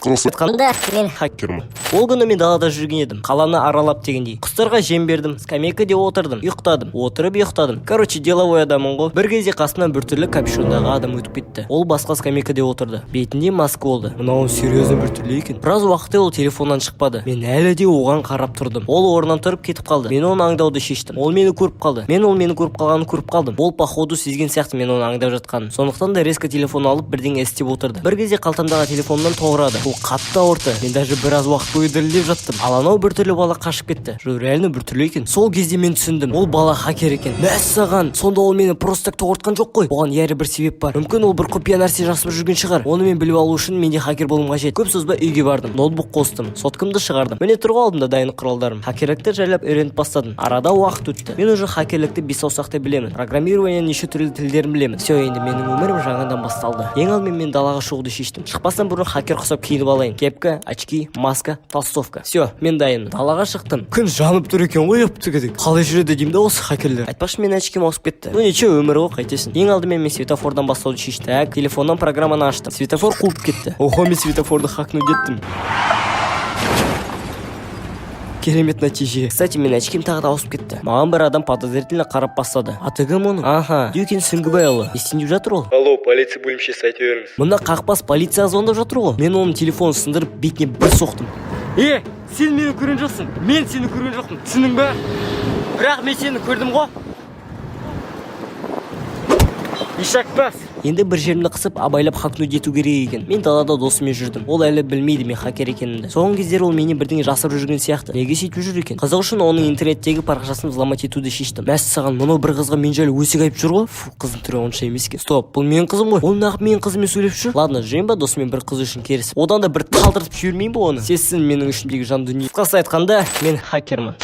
қысқасы айтқанда мен хакермін. Ол күні мен далада жүрген едім, қаланы аралап дегендей. Құстарға жем бердім, скамейкаде отырдым, ұйықтадым, отырып ұйықтадым. Короче, деловой адамын ғой. Бір кезде қасынан біртүрлі капюшондағы адам өтіп кетті. Ол басқа скамейкаде отырды. Бетінде маска болды. Мынау серьезно біртүрлі екен. Біраз уақытта ол телефоннан шықпады. Мен әлі де оған қарап тұрдым. Ол орнынан тұрып кетіп қалды. Мен оны аңдауды шештім. Ол мені көріп қалды. Мен ол мені көріп қалғанын көріп қалдым. Ол походу сезген сияқты мен оны аңдап жатқанын. Сондықтан да резко телефон алып бірдеңе істеп отырды. Бір кезде қалтамдағы телефоннан тоғырады. Ол қатты ауырды. Мен даже біраз уақыт бойы дірілдеп жаттым. Ал анау біртүрлі бала қашып кетті. Реально біртүрлі екен. Сол кезде мен түсіндім. Ол бала хакер екен. Мәссаған. Сонда ол мені просто так тоғыртқан жоқ қой. Оған әрі бір себеп бар. Мүмкін ол бір құпия нәрсе жасап жүрген шығар. Оны мен біліп алу үшін менде хакер болуым қажет. Көп созбай үйге бардым. Ноутбук қостым. Соткамды шығардым. Міне тұрып алдым да дайын құралдарым. Хакерлікті жайлап үйреніп бастадым. Арада уақыт өтті. Мен уже хакерлікті бес саусақтай білемін. Программирование неше түрлі тілдерін білемін. Все, енді менің өмірім жаңадан басталды. Ең алдымен мен далаға шығуды шештім. Шықпастан бұрын хакер құсап киініп алайын. Кепка, очки, маска, толстовка. Все, мен дайынмын. Далаға шықтым. Күн жанып тұр екен ғой ептігедік. Қалай жүреді деймін да осы хакерлер. Айтпақшы мен очким ауысып кетті. Ну ничего, өмірі ғой, қайтесің. Ең алдымен мен светофордан бастауды шештім. Так, телефоннан программаны аштым. Светофор қуып кетті. Охо, мен светофорды хакнуть еттім. Керемет нәтиже. Кстати, мен очким тағы да ауысып кетті. Маған бір адам подозрительно қарап бастады. Аты кім оның? Аха, Дюкин Сүңгібайұлы. Не істеп жатыр ол? Алло, полиция бөлімшесі, айта беріңіз. Мында қақпас полиция звондап жатыр ғой. Мен оның телефонын сындырып бетіне бір соқтым. Сен мені көрген жоқсың. Мен сені көрген жоқпын. Түсіндің бе? Бірақ мен сені көрдім ғой. Ишакбас. Енді бір жерімді қысып абайлап хакнуть ету керек екен. Мен далада досыммен жүрдім. Ол әлі білмейді мен хакер екенімді. Соңғы кездері ол менен бірдеңе жасырып жүрген сияқты. Неге сөйтіп жүр екен? Қызығы үшін оның интернеттегі парақшасын взломать етуді шештім. Мәссаған, мынау бір қызға мен жайлы өсек айтып жүр ғой. Фу, қыздың түрі онша емес екен. Стоп, бұл менің қызым ғой. Ол нағып менің қызыммен сөйлеп жүр. Ладно, жүрейін ба досыммен бір қыз үшін керісіп. Одан да бір талдыртып жібермейін ба оны? Сесін менің ішімдегі жан дүние. Қысқасы айтқанда, мен хакермін.